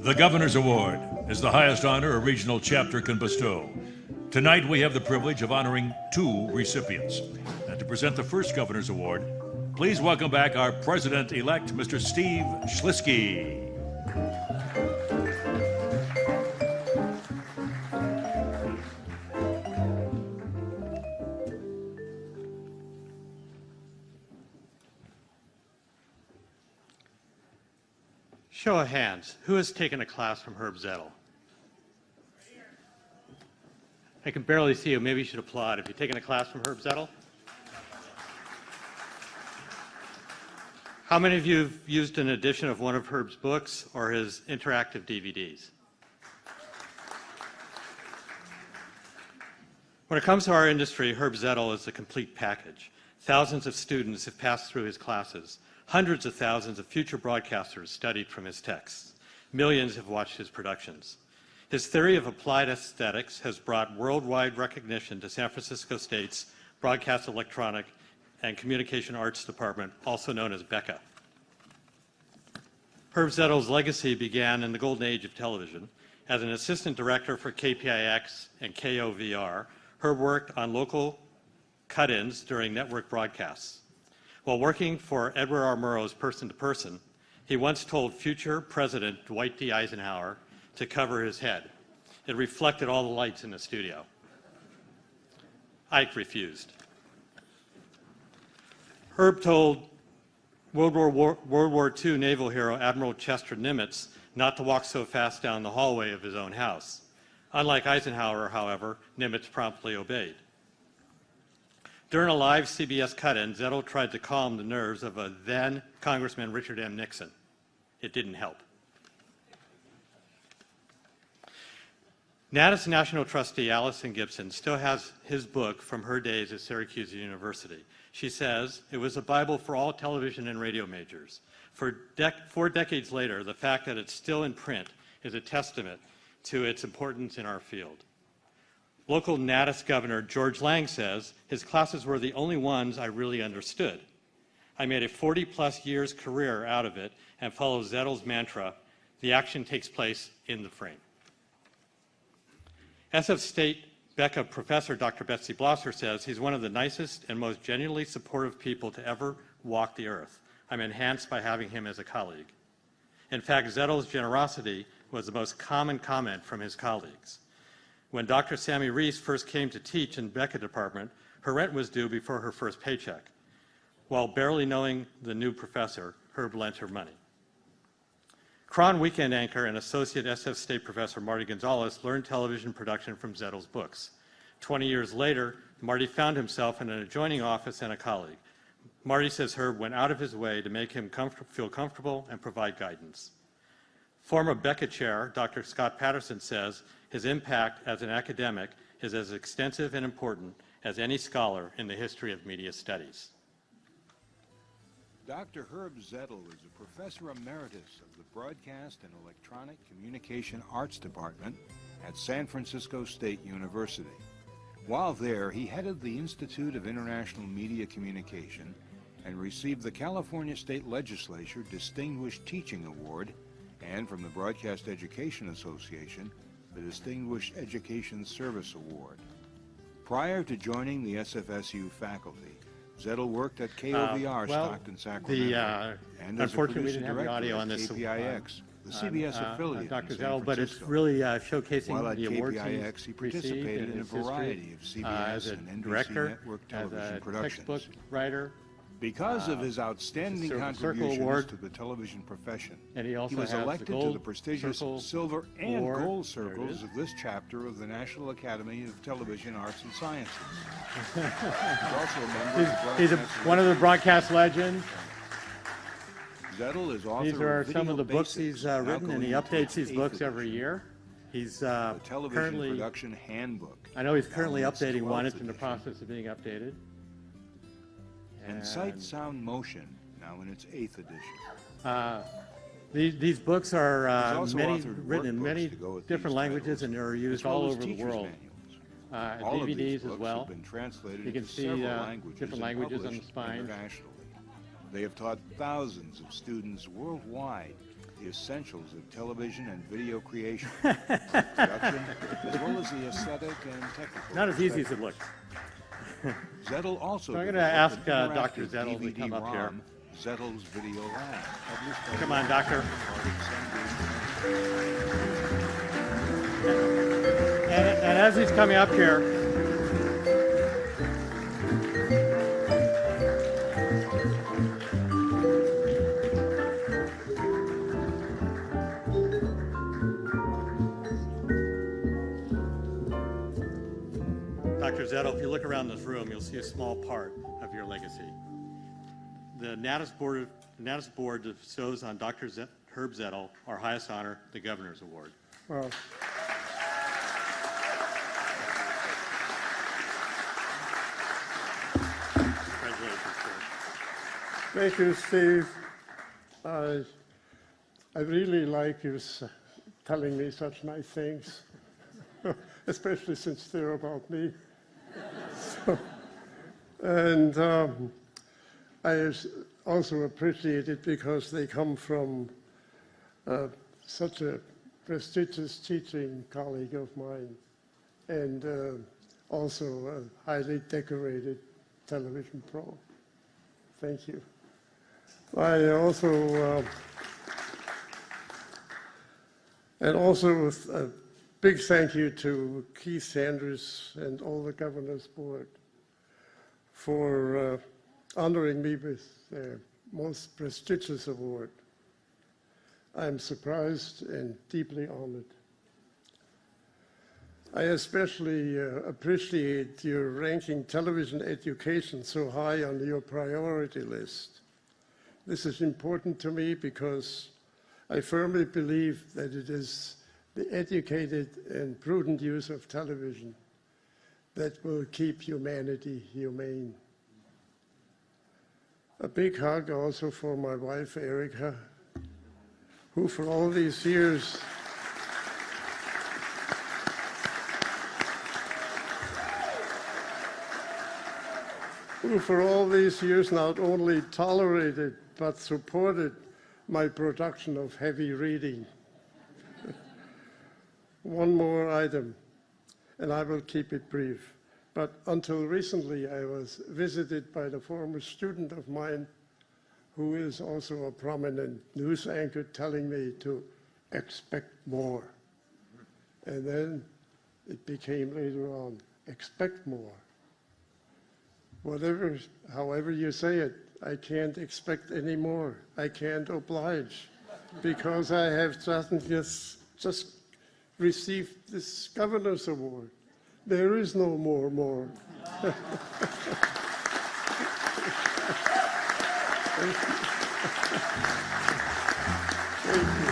The Governor's Award is the highest honor a regional chapter can bestow. Tonight we have the privilege of honoring two recipients. And to present the first Governor's Award, please welcome back our President-elect, Mr. Steve Schlisky. Show of hands, who has taken a class from Herb Zettel? I can barely see you. Maybe you should applaud if you've taken a class from Herb Zettel. How many of you have used an edition of one of Herb's books or his interactive DVDs? When it comes to our industry, Herb Zettel is a complete package. Thousands of students have passed through his classes. Hundreds of thousands of future broadcasters studied from his texts. Millions have watched his productions. His theory of applied aesthetics has brought worldwide recognition to San Francisco State's Broadcast Electronic and Communication Arts Department, also known as BECA. Herb Zettel's legacy began in the golden age of television. As an assistant director for KPIX and KOVR, Herb worked on local cut-ins during network broadcasts. While working for Edward R. Murrow's Person to Person, he once told future President Dwight D. Eisenhower to cover his head. It reflected all the lights in the studio. Ike refused. Herb told World War II naval hero Admiral Chester Nimitz not to walk so fast down the hallway of his own house. Unlike Eisenhower, however, Nimitz promptly obeyed. During a live CBS cut-in, Zettel tried to calm the nerves of a then Congressman Richard M. Nixon. It didn't help. Natus National Trustee Allison Gibson still has his book from her days at Syracuse University. She says, it was a Bible for all television and radio majors. 4 decades later, the fact that it's still in print is a testament to its importance in our field. Local Natus Governor George Lang says, his classes were the only ones I really understood. I made a 40-plus years career out of it and follow Zettel's mantra, the action takes place in the frame. SF State BECA professor Dr. Betsy Blosser says he's one of the nicest and most genuinely supportive people to ever walk the earth. I'm enhanced by having him as a colleague. In fact, Zettel's generosity was the most common comment from his colleagues. When Dr. Sammy Reese first came to teach in BECA department, her rent was due before her first paycheck. While barely knowing the new professor, Herb lent her money. Cron weekend anchor and associate SF State professor Marty Gonzalez learned television production from Zettel's books. 20 years later, Marty found himself in an adjoining office and a colleague. Marty says Herb went out of his way to make him feel comfortable and provide guidance. Former BECA chair, Dr. Scott Patterson says his impact as an academic is as extensive and important as any scholar in the history of media studies. Dr. Herb Zettel is a professor emeritus of the Broadcast and Electronic Communication Arts Department at San Francisco State University. While there, he headed the Institute of International Media Communication and received the California State Legislature Distinguished Teaching Award and from the Broadcast Education Association, the Distinguished Education Service Award. Prior to joining the SFSU faculty, Zettel worked at KOVR Stockton, Sacramento, and as a unfortunately, we producer didn't have the director audio at on this. KPIX, the CBS affiliate Dr. in San Zettel, but it's Francisco. really showcasing While at the awards KPIX, he participated in a variety of CBS as a and NBC director, network as television a productions. textbook writer, Because of his outstanding Circle contributions Award. to the television profession, and he also he was has elected the to Gold the prestigious Circle Silver and Award. Gold There it Circles is. of this chapter of the National Academy of Television Arts and Sciences. He's also a member of the He's Broadcast one of the broadcast legends. Zettel is author These are of some of the Video books he's Basics, written, and he now going updates into these its books eighth every edition. year. He's The Television currently, Production Handbook. I know he's currently now in its updating one. 12th It's in the edition. process of being updated. And Sight, Sound, Motion, now in its 8th edition. These books are He's also authored written in workbooks many to go with different these languages, titles, and they're as used well all as over the teacher's world. manuals. All of these DVDs as books well. have been translated You can into see several languages different and languages on the published spines. internationally. They have taught thousands of students worldwide the essentials of television and video creation, production, as well as the aesthetic and technical. Not as easy as it looks. Zettel also So I'm gonna developed ask, an Dr. interactive Zettel to come up here. DVD-ROM, Zettel's Video Lab. published by Come on, Doctor. And as he's coming up here, Dr. Zettel, if you look around this room, you'll see a small part of your legacy. The Natus Board bestows on Dr. Herb Zettel our highest honor, the Governor's Award. Well, Congratulations, sir. thank you, Steve. I really like you telling me such nice things, especially since they're about me. And I also appreciate it because they come from such a prestigious teaching colleague of mine, and also a highly decorated television pro. Thank you. I also, and also a big thank you to Keith Sanders and all the Governor's Board for honoring me with their most prestigious award. I'm surprised and deeply honored. I especially appreciate your ranking television education so high on your priority list. This is important to me because I firmly believe that it is the educated and prudent use of television that will keep humanity humane. A big hug also for my wife, Erica, who for all these years not only tolerated but supported my production of heavy reading. One more item, and I will keep it brief. But until recently, I was visited by the former student of mine who is also a prominent news anchor telling me to expect more. And then it became later on, expect more. However you say it, I can't expect any more. I can't oblige because I have just received this Governor's Award. There is no more. Thank you.